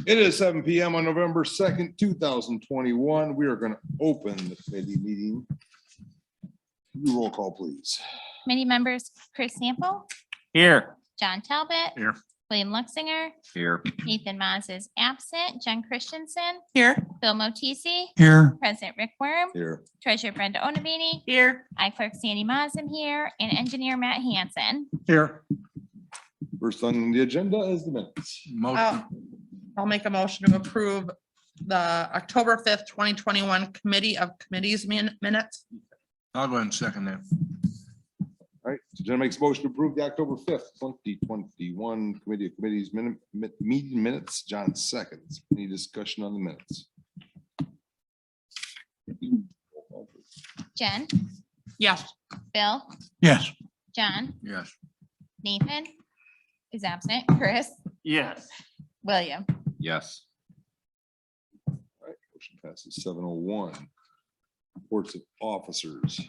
It is 7 PM on November 2nd, 2021. We are going to open the committee meeting. Roll call, please. Committee members Chris Sample, Here. John Talbot. Here. William Luxinger, Here. Nathan Maz is absent, Jen Christensen, Here. Bill Motisi, Here. President Rick Worm, Here. Treasurer Brenda Onabini, Here. I Clerk Sandy Maz am here, and Engineer Matt Hansen. Here. First on the agenda is the minutes. Motion. I'll make a motion to approve the October 5th, 2021 Committee of Committees minutes. I'll go ahead and second that. All right, so Jen makes a motion to approve the October 5th, 2021 Committee of Committees meeting minutes. John seconds. Any discussion on the minutes? Jen, Yes. Bill, Yes. John, Yes. Nathan is absent, Chris, Yes. William. Yes. All right, motion passes 701. Reports of officers.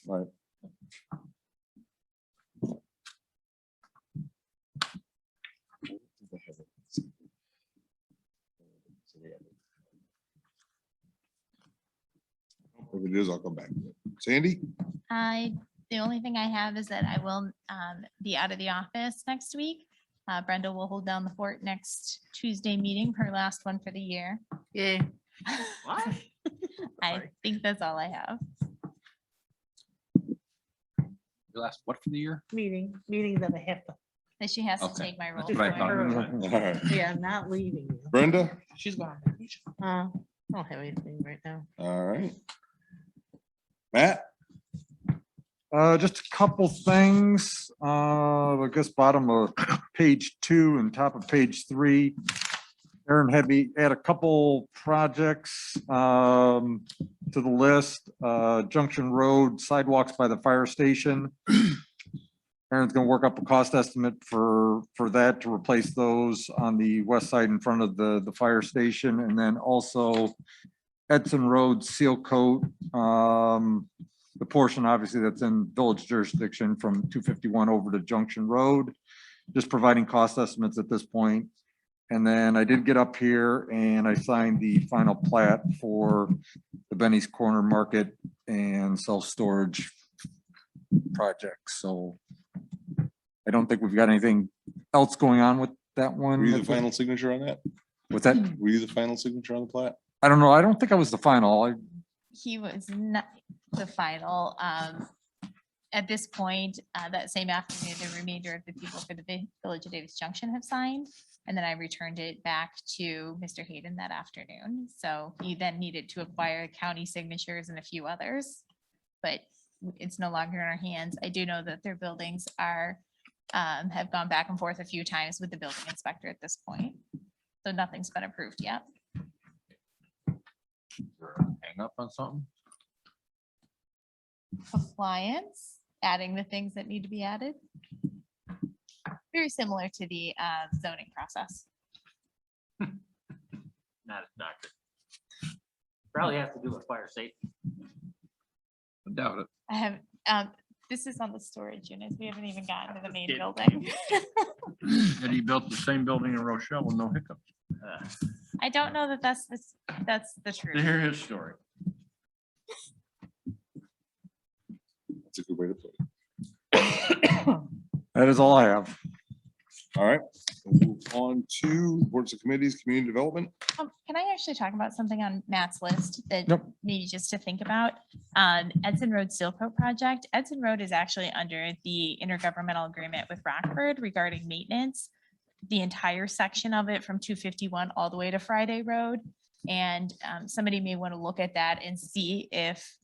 Right. If it is, I'll come back. Sandy? The only thing I have is that I will be out of the office next week. Brenda will hold down the fort next Tuesday meeting, her last one for the year. Yay. I think that's all I have. Your last what for the year? Meeting that I have to, That she has to Okay. take my role. That's what I thought. All right. yeah, I'm not leaving you. Brenda? She's gone. I don't have anything right now. All right. Matt? Just a couple things, I guess bottom of page 2 and top of page 3. Aaron had me add a couple projects to the list. Junction Road sidewalks by the fire station. Aaron's gonna work up a cost estimate for that to replace those on the west side in front of the fire station. And then also Edson Road seal coat, the portion obviously that's in village jurisdiction from 251 over to Junction Road, just providing cost estimates at this point. And then I did get up here and I signed the final plat for the Benny's Corner Market and self-storage project. So I don't think we've got anything else going on with that one. Were you the final signature on that? With that, Were you the final signature on the plat? I don't know. I don't think I was the final. He was not the final. At this point, that same afternoon, the remainder of the people for the Village of Davis Junction have signed. And then I returned it back to Mr. Hayden that afternoon. So he then needed to acquire county signatures and a few others. But it's no longer in our hands. I do know that their buildings are, have gone back and forth a few times with the building inspector at this point. So nothing's been approved yet. Hang up on something? Compliance, adding the things that need to be added. Very similar to the zoning process. Not a doctor. Probably have to do with fire safety. I doubt it. I have, this is on the storage units. We haven't even gotten to the main Kidding. building. And he built the same building in Rochelle with no hiccups. I don't know that that's the To truth. hear his story. That's a good way to put it. That is all I have. All right, we'll move on to boards and committees, community development. Can I actually talk about something on Matt's list that Yep. maybe just to think about? Edson Road Seal Coat Project. Edson Road is actually under the intergovernmental agreement with Rockford regarding maintenance. The entire section of it from 251 all the way to Friday Road. And somebody may want to look at that and see if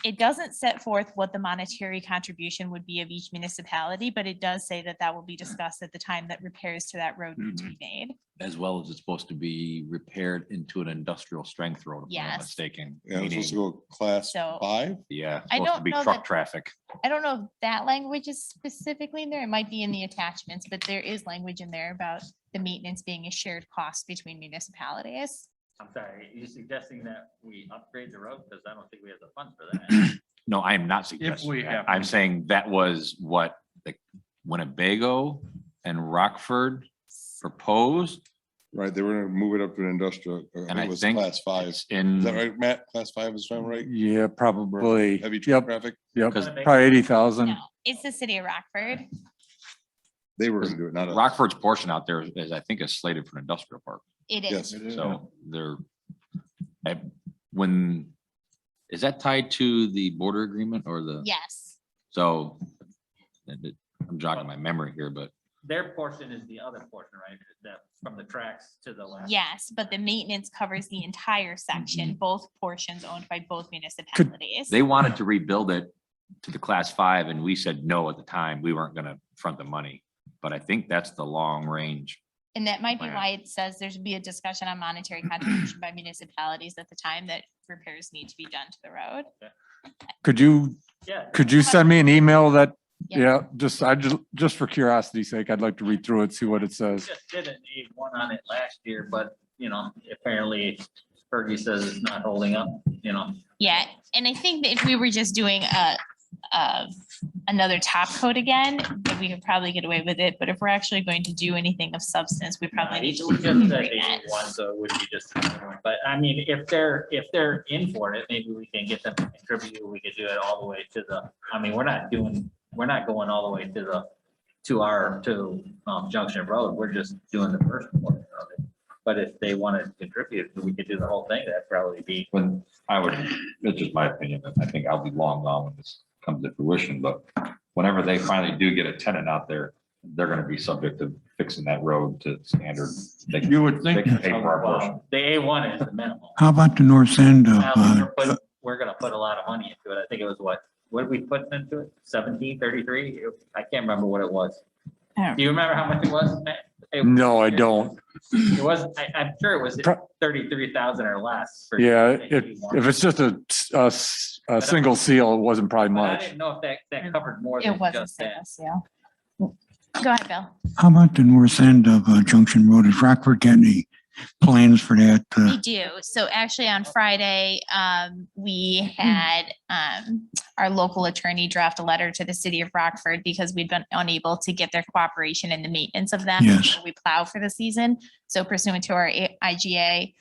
it doesn't set forth what the monetary contribution would be of each municipality, but it does say that that will be discussed at the time that repairs to that road need to be made. As well as it's supposed to be repaired into an industrial strength road, if I'm not Yes. mistaken. Yeah, it's supposed to Meaning- go class So- 5. Yeah, I supposed to don't be know truck that- traffic. I don't know if that language is specifically in there. It might be in the attachments, but there is language in there about the maintenance being a shared cost between municipalities. I'm sorry, are you suggesting that we upgrade the road? Because I don't think we have the funds for that. No, I am not If suggesting we that. have. I'm saying that was what Winnebago and Rockford proposed. Right, they were gonna move it up to an industrial, I And think I it was think class 5. it's Is in, that right, Matt? Class 5 is I'm right? Yeah, probably. Heavy truck Yep, traffic, yep, Because- probably 80,000. No, it's the city of Rockford. they were gonna do it, not us. Rockford's portion out there is, I think, is slated for an industrial park. It Yes. is. So they're, when, is that tied to the border agreement or the? Yes. So I'm jogging my memory here, but Their portion is the other portion, right? That from the tracks to the left. Yes, but the maintenance covers the entire section, both portions owned by both Could municipalities. they wanted to rebuild it to the class 5 and we said no at the time. We weren't gonna front the money. But I think that's the long range. And that might be plan. why it says there's be a discussion on monetary contribution by municipalities at the time that repairs need to be done to the road. Could you Yeah. send me an email that, Yeah. yeah, just for curiosity's sake, I'd like to read through it, see what it We says. just did an A1 on it last year, but apparently Fergie says it's not holding up, Yeah, and I think that if we were just doing another top coat again, then we could probably get away with it. But if we're actually going to do anything of substance, we probably need to. We look at just the said agreement. A1, so it would be just, another one. But I mean, if they're in for it, maybe we can get them to contribute. We could do it all the way to we're not going all the way to Junction Road. We're just doing the first portion of it. But if they want to contribute, we could do the whole thing. That'd probably be. When I would, that's just my opinion. I think I'll be long gone when this comes to fruition, but whenever they finally do get a tenant out there, they're gonna be subject to fixing that road to standard. They can- You would They think. can pay for our portion. Well, the A1 is the minimum. How about the north end of, Now, we're gonna put a lot of money into it. I think it was what did we put into it? 1733? I can't remember what it was. I Do you remember how much it was, Matt? No, I don't. It was, I'm sure it was Pro- 33,000 or less. for Yeah, the if A1. it's just a single seal, it wasn't probably But I much. didn't know if that covered more It than was a just that. single sale. Go ahead, Bill. how about the north end of Junction Road? Is Rockford getting any plans for that? We do. So actually on Friday, we had our local attorney draft a letter to the city of Rockford because we'd been unable to get their cooperation in the maintenance of them. Yes. before we plow for the season. So pursuant to our IGA,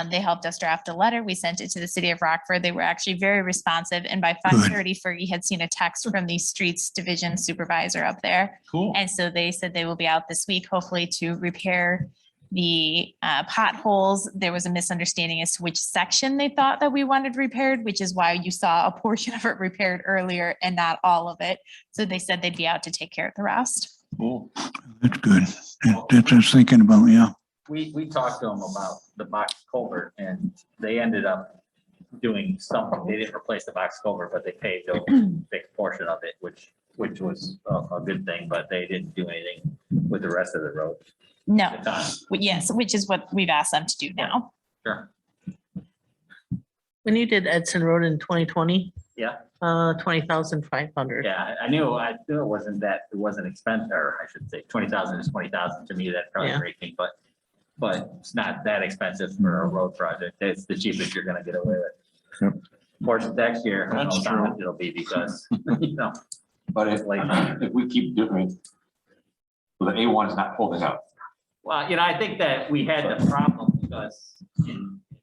they helped us draft a letter. We sent it to the city of Rockford. They were actually very responsive. And by 5:30, Fergie had seen a text from the streets division supervisor up there. Cool. And so they said they will be out this week, hopefully to repair the potholes. There was a misunderstanding as to which section they thought that we wanted repaired, which is why you saw a portion of it repaired earlier and not all of it. So they said they'd be out to take care of the rest. Cool. That's good. That's what I was thinking about, yeah. We talked to them about the box culvert and they ended up doing something. They didn't replace the box culvert, but they paved a big portion of it, which was a good thing, but they didn't do anything with the rest of the road No, at the time. yes, which is what we've asked them to do now. Sure. When you did Edson Road in 2020, Yeah, 20,500. yeah, I knew it wasn't expensive, or I should say, 20,000 is 20,000. To me, that probably Yeah. breaks me, but it's not that expensive for a road project. It's the cheapest you're gonna get away with. Yep. Of course, next year, who That's knows how true. much it'll be because, But if we keep doing, well, the A1 is not holding up. well, I think that we had the problem because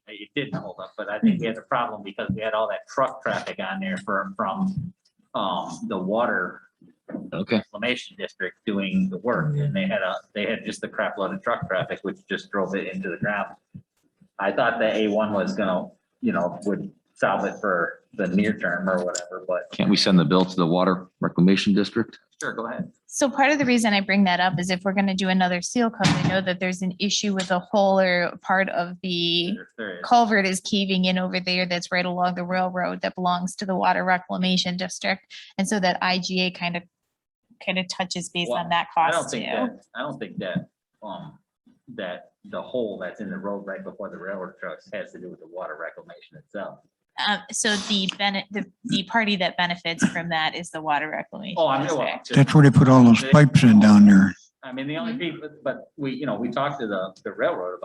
it didn't hold up, but I think we had the problem because we had all that truck traffic on there from the water Okay. reclamation district doing the work, and they had just the crap load of truck traffic, which just drove it into the ground. I thought the A1 was gonna, would solve it for the near term or whatever, but Can't we send the bill to the Water Reclamation District? sure, go ahead. So part of the reason I bring that up is if we're going to do another seal coat, I know that there's an issue with a hole or part of the There is. culvert is caving in over there that's right along the railroad that belongs to the Water Reclamation District. And so that IGA kind of touches base Well, on that I don't cost think too. I don't think that the hole that's in the road right before the railroad tracks has to do with the water reclamation itself. So the party that benefits from that is the Water Reclamation Oh, I know. District. That's where they put all those pipes in down there. I mean, the only people, but we talked to the railroad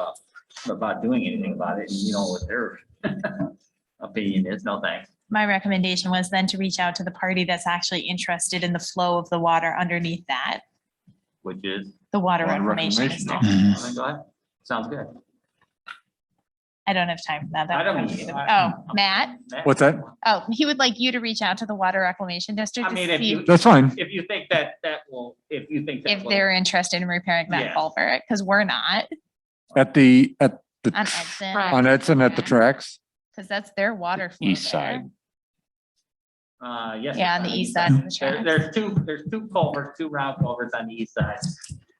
about doing anything about it, and what their opinion is, no thanks. My recommendation was then to reach out to the party that's actually interested in the flow of the water underneath that. which is, The water Water reclamation reclamation. district. Mhm. then go ahead. Sounds good. I don't have time for that. I That would don't have to be the- either. Oh, Matt? What's that? Oh, he would like you to reach out to the water reclamation district I to mean, if see you, That's fine. if you think that will, if you think that if will. they're interested in repairing that Yeah. culvert, because we're not At the, on Edson. on Edson at the tracks. Because that's their water. flow East there. side. Yes. Yeah, on the it's east side of the There, tracks. there's two culverts, two round culverts on the east side.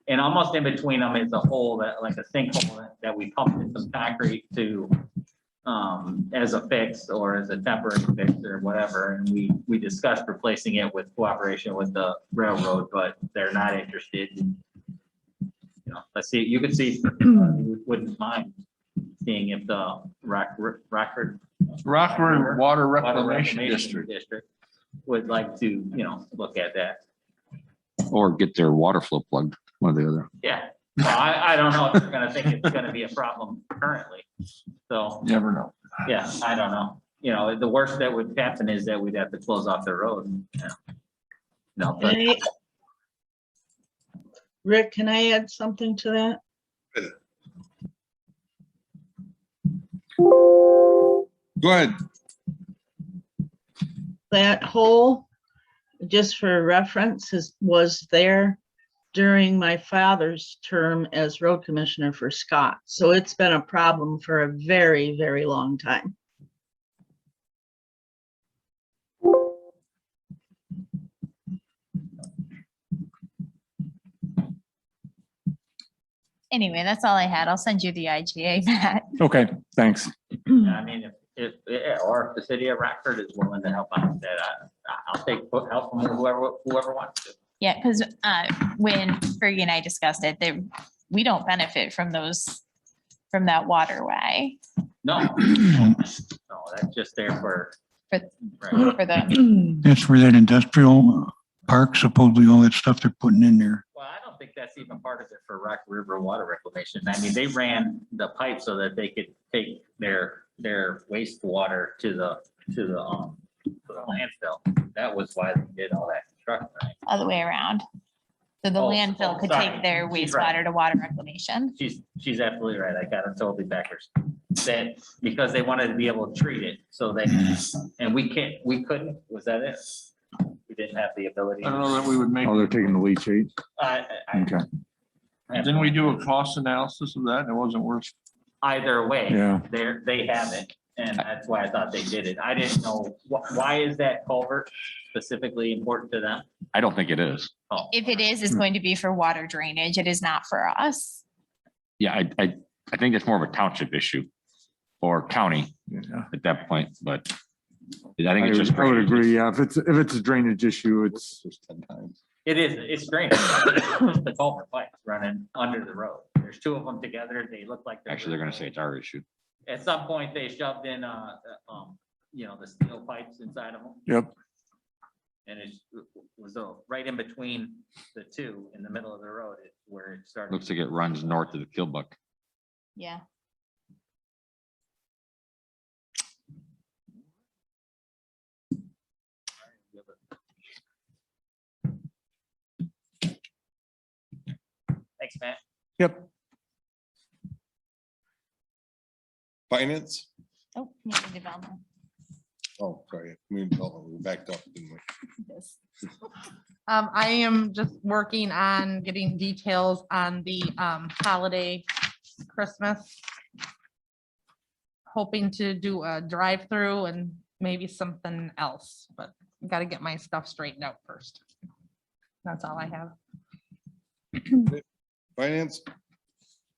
And almost in between them is a hole that, like a sinkhole that we pumped in some concrete to, as a fix or as a temporary fix or whatever. And we discussed replacing it with cooperation with the railroad, but they're not interested. Let's see, you could see, wouldn't mind seeing if the Rockford Rockford Water Water Reclamation District. would like to, look at that. Or get their water flow plugged, one or the other. Yeah, well, I don't know if they're gonna think it's gonna be a problem currently. So, Never know. yeah, I don't know. The worst that would happen is that we'd have to close off the road. Yeah. No, but Rick, can I add something to that? Go ahead. That hole, just for reference, was there during my father's term as road commissioner for Scott. So it's been a problem for a very, very long time. Anyway, that's all I had. I'll send you the IGA, Matt. Okay, thanks. I mean, or if the city of Rockford is willing to help out with that, I'll take help from whoever wants to. Yeah, because when Fergie and I discussed it, we don't benefit from that waterway No, no, that's just there for. For- Right. for the, That's where that industrial park, supposedly all that stuff they're putting in there. Well, I don't think that's even part of it for Rock River Water Reclamation. I mean, they ran the pipe so that they could take their wastewater to the landfill. That was why they did all that construction, right? other way around. So the Oh, landfill could sorry. take their She's right. wastewater to water reclamation. She's absolutely right. I got it totally backwards. That because they wanted to be able to treat it, so they, and we couldn't, was that it? We didn't have the ability. I don't know that we would make, Oh, they're taking the leachate. Okay, didn't we do a cost analysis of that? And it wasn't worth. Either way, yeah. they have it, and that's why I thought they did it. I didn't know, why is that culvert specifically important to them? I don't think it is. Oh, If it is, it's going to be for water drainage. It is not for us. Yeah, I think it's more of a township issue or county Yeah. at that point, but I I think it's just. would agree, yeah, if it's a drainage issue, it's, Just 10 times. It is, it's drainage. The culvert pipes running under the road. There's two of them together. They look like. Actually, they're gonna say it's our issue. At some point, they shoved in, the steel pipes inside of them. yep, And it was right in between the two in the middle of the road where it started. Looks like it runs north of the Kilbuck. Yeah. Thanks, Matt. yep. Finance? Oh, community development. Oh, sorry. Community development, we backed up, didn't we? Yes. I am just working on getting details on the holiday Christmas. Hoping to do a drive-through and maybe something else, but got to get my stuff straightened out first. That's all I have. Finance,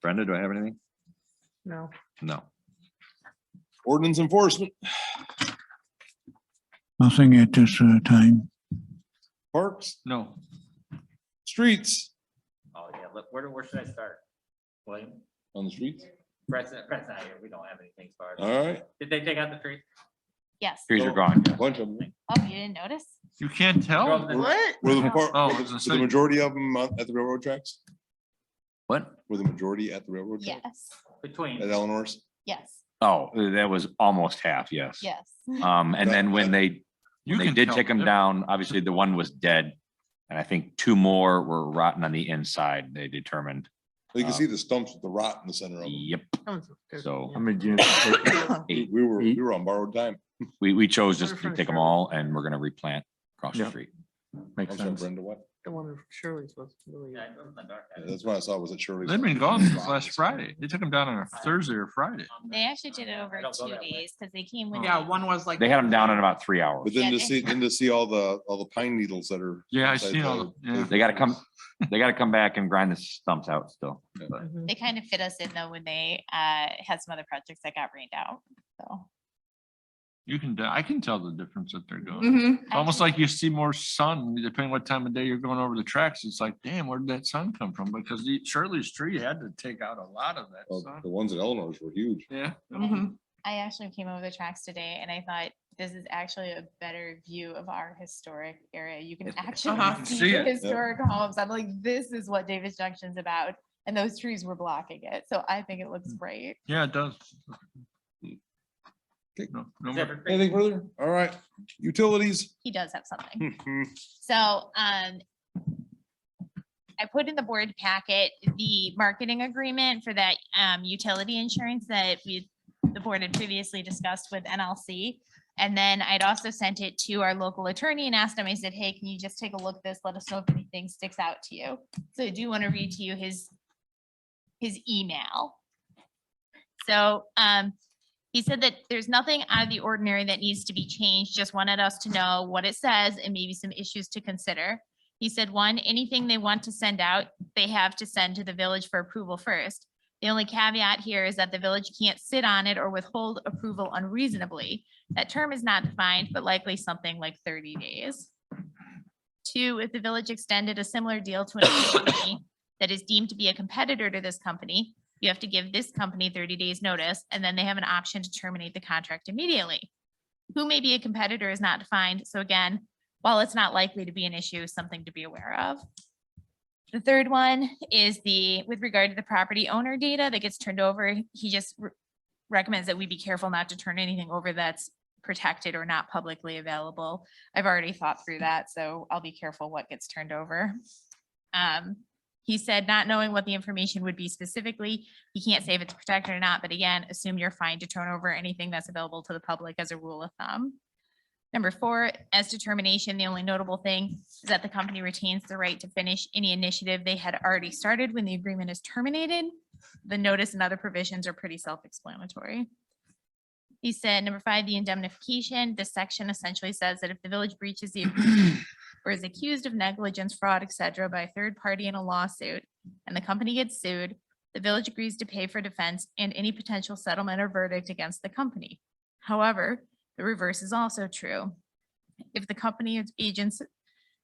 Brenda, do I have anything? No. No. ordinance enforcement, Nothing at this time. parks, No. streets, Oh, yeah, look, where should I start? William, on the streets. Brett's not here. We don't have anything as far as. All right, Did they take out the tree? Yes. Trees are gone. bunch of them. Oh, you didn't notice? You can't tell? What? Were the, par- Oh, I were was gonna the say- majority of them at the railroad tracks? What? Were the majority at the railroad? track? Yes, Between. At Eleanor's? yes, Oh, that was almost half, yes. yes. And then when they You they can did tell take them the down, obviously the one was dead. And I think 2 more were rotten on the inside, they determined. You can see the stumps with the rot in the center of them. Yep. So How many units? eight. We were on borrowed time. We chose just Water to from take them Shirley. all and we're gonna replant across the Yeah. street. Makes I'm sorry, sense. Brenda, what? The one of Shirley's was really. Yeah, it was in the dark. Yeah, that's what I saw, was it Shirley's? They've been gone since last Friday. They took them down on a Thursday or Friday. They actually did it over I don't go 2 that way. days because they came with. Yeah, one was like. They had them down in about 3 hours. But then Yeah, to see all the pine needles that are. Yeah, I inside seen all, the- yeah. They gotta come back and grind the stumps out still. But They kind of fit us in though when they had some other projects that got rained out, so. You can, I can tell the difference that they're doing. Mhm. It's almost like you see more sun, depending what time of day you're going over the tracks. It's like, damn, where did that sun come from? Because the Shirley's tree had to take out a lot of that Oh, sun. the ones at Eleanor's were huge. Yeah. Mhm. I actually came over the tracks today and I thought this is actually a better view of our historic area. You can actually Uh-huh. see See the it. historic homes. I'm like, this is what Davis Junction's about. And those trees were blocking it. So I think it looks great. Yeah, it does. Okay. No Is more- everything- Anything further? All right, utilities. He does have something. So, I put in the board packet, the marketing agreement for that, utility insurance that the board had previously discussed with NLC. And then I'd also sent it to our local attorney and asked him, I said, hey, can you just take a look at this? Let us know if anything sticks out to you. So I do want to read to you his email. So, he said that there's nothing out of the ordinary that needs to be changed, just wanted us to know what it says and maybe some issues to consider. He said, 1, anything they want to send out, they have to send to the village for approval first. The only caveat here is that the village can't sit on it or withhold approval unreasonably. That term is not defined, but likely something like 30 days. 2, if the village extended a similar deal to another company that is deemed to be a competitor to this company, you have to give this company 30 days notice, and then they have an option to terminate the contract immediately. Who may be a competitor is not defined. So again, while it's not likely to be an issue, something to be aware of. The third one is with regard to the property owner data that gets turned over, he just recommends that we be careful not to turn anything over that's protected or not publicly available. I've already thought through that, so I'll be careful what gets turned over. He said, not knowing what the information would be specifically, he can't say if it's protected or not, but again, assume you're fine to turn over anything that's available to the public as a rule of thumb. Number 4, as determination, the only notable thing is that the company retains the right to finish any initiative they had already started when the agreement is terminated. The notice and other provisions are pretty self-explanatory. He said, number 5, the indemnification. This section essentially says that if the village breaches the agreement or is accused of negligence, fraud, etc. by a third party in a lawsuit, and the company gets sued, the village agrees to pay for defense and any potential settlement or verdict against the company. However, the reverse is also true. If the company agents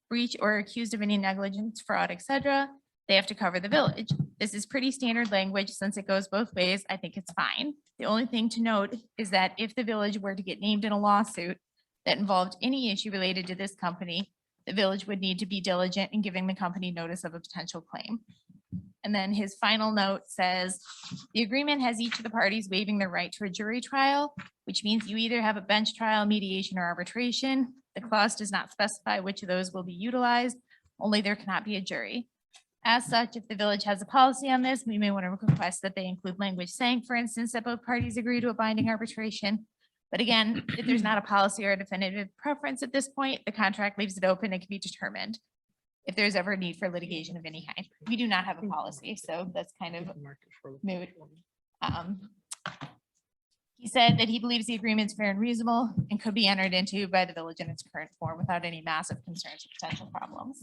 breach or are accused of any negligence, fraud, etc., they have to cover the village. This is pretty standard language since it goes both ways. I think it's fine. The only thing to note is that if the village were to get named in a lawsuit that involved any issue related to this company, the village would need to be diligent in giving the company notice of a potential claim. And then his final note says, the agreement has each of the parties waiving their right to a jury trial, which means you either have a bench trial, mediation, or arbitration. The clause does not specify which of those will be utilized, only there cannot be a jury. As such, if the village has a policy on this, we may want to request that they include language saying, for instance, that both parties agree to a binding arbitration. But again, if there's not a policy or a definitive preference at this point, the contract leaves it open and can be determined if there's ever a need for litigation of any kind. We do not have a policy, so that's kind of moot. He said that he believes the agreement is fair and reasonable and could be entered into by the village in its current form without any massive concerns or potential problems.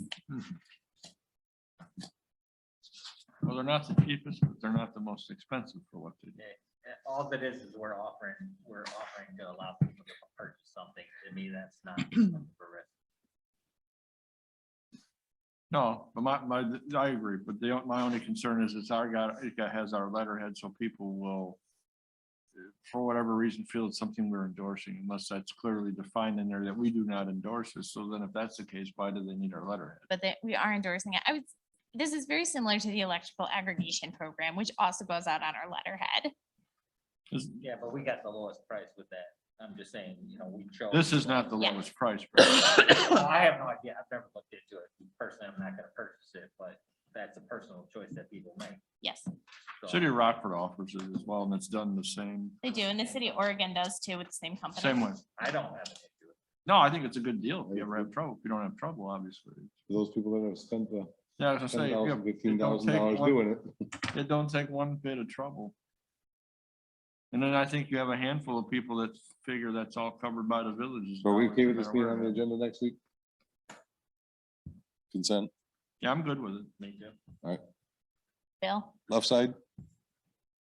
Well, they're not the cheapest, but they're not the most expensive for what they do. All of it is we're offering to allow people to purchase something. To me, that's not for risk. No, but I agree, but my only concern is it has our letterhead, so people will, for whatever reason, feel it's something we're endorsing, unless that's clearly defined in there that we do not endorse this. So then if that's the case, why do they need our letterhead? But that we are endorsing it. This is very similar to the electrical aggregation program, which also goes out on our letterhead. Yeah, but we got the lowest price with that I'm just saying, you know, we chose. This is not the Yeah. lowest price. Well, I have no idea. I've never looked into it. Personally, I'm not gonna purchase it, but that's a personal choice that people make. Yes, So- City of Rockford offers it as well, and it's done the same, they do. And the city of Oregon does too with the same company. same way. I don't have an issue with it. No, I think it's a good deal if you ever have trouble. If you don't have trouble, obviously. For those people that have spent the Yeah, I was gonna say, $10,000, it don't take $15,000 one- doing it. it don't take one bit of trouble. And then I think you have a handful of people that figure that's all covered by the villages. Are we okay with no this matter being where on the it is. agenda next week? Consent, Yeah, I'm good with it. Me too. Bill, left side?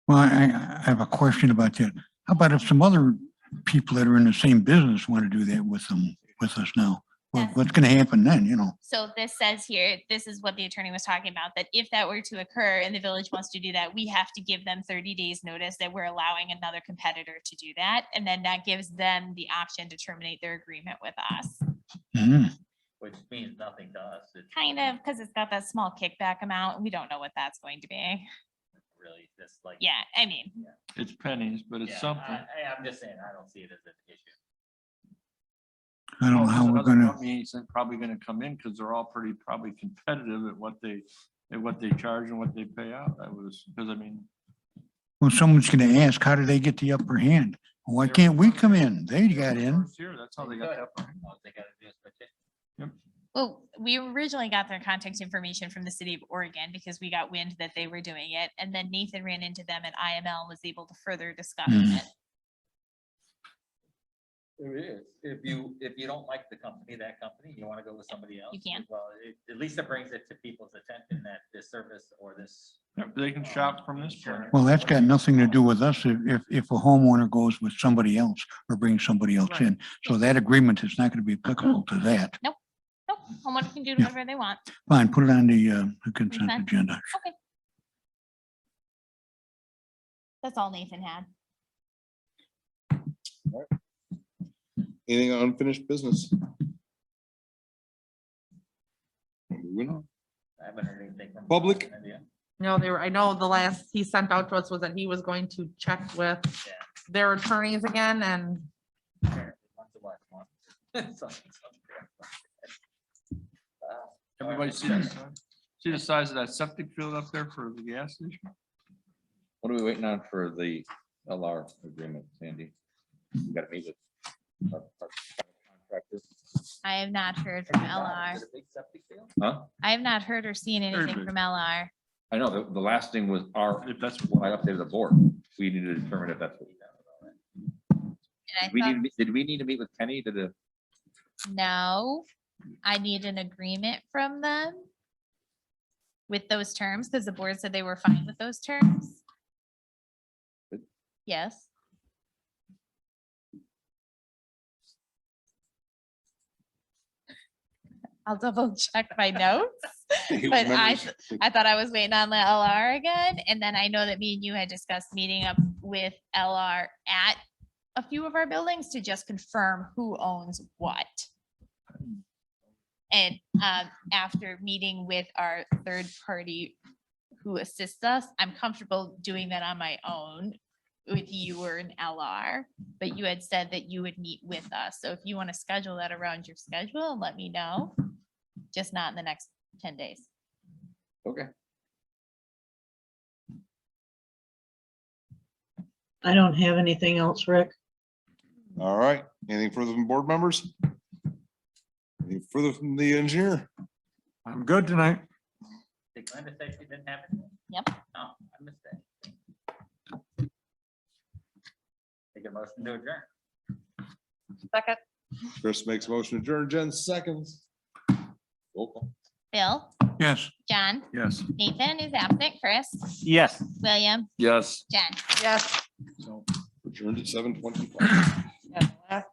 Well, I have a question about that. How about if some other people that are in the same business want to do that with them, with us now? Yes. What's going to happen then, you know? so this says here, this is what the attorney was talking about, that if that were to occur and the village wants to do that, we have to give them 30 days notice that we're allowing another competitor to do that. And then that gives them the option to terminate their agreement with us. Mhm. Which means nothing to us. It's Kind of, because it's got that small kickback amount. We don't know what that's going to be. really just like. Yeah, I mean, It's pennies, but it's Yeah, something. I'm just saying, I don't see it as an issue. I don't know how we're Another going to, company isn't probably gonna come in because they're all probably competitive at what they charge and what they pay out. Because I mean, well, someone's going to ask, how do they get the upper hand? Why can't we come in? They got in. first year, that's how they got that. All they gotta do is petition. well, we originally got their contact information from the city of Oregon because we got wind that they were doing it. And then Nathan ran into them at IML and was able to further discuss Mhm. it. There is. If you don't like the company, that company, you wanna go with somebody else. You can. Well, at least it brings it to people's attention that this service or this. They can shop from this point. Well, that's got nothing to do with us if a homeowner goes with somebody else or brings somebody else in. So that agreement is not going to be applicable to that. Nope, homeowner can do Yeah. whatever they want. Fine, put it on the consent Consent. agenda. Okay. That's all Nathan had. Anything unfinished business? Moving on. I haven't heard anything from. Public? Yeah. No, they were, I know the last he sent out to us was that he was going to check with Yeah. their attorneys again and Apparently, once a last month. Everybody see the size of that septic field up there for the gas station? What are we waiting on for the LR agreement, Sandy? We gotta meet with our contractor. I have not heard from LR. Is it a big septic field? Huh? I have not heard or seen anything big. from LR. I know, the last thing was If that's when I updated the board, we need to determine if that's what. And I We thought, need, did we need to meet with Kenny to the, no, I need an agreement from them with those terms, because the board said they were fine with those terms. Good. Yes. I'll double check my notes, but I thought I was waiting on the LR again, and then I know that me and you had discussed meeting up with LR at a few of our buildings to just confirm who owns what. And after meeting with our third party who assists us, I'm comfortable doing that on my own with you or an LR, but you had said that you would meet with us. So if you want to schedule that around your schedule, let me know. Just not in the next 10 days. okay. I don't have anything else, Rick. All right, anything further from board members? Anything further from the engineer? I'm good tonight. Did Glenda say she didn't have it? Yep. Oh, I missed that. Take a motion to adjourn. second. Chris makes a motion to adjourn, Jen seconds. Roll call. Bill, Yes. John, Yes. Nathan is absent, Chris, Yes. William, Yes. Jen. Yes. Adjourned at 7:25. Yeah,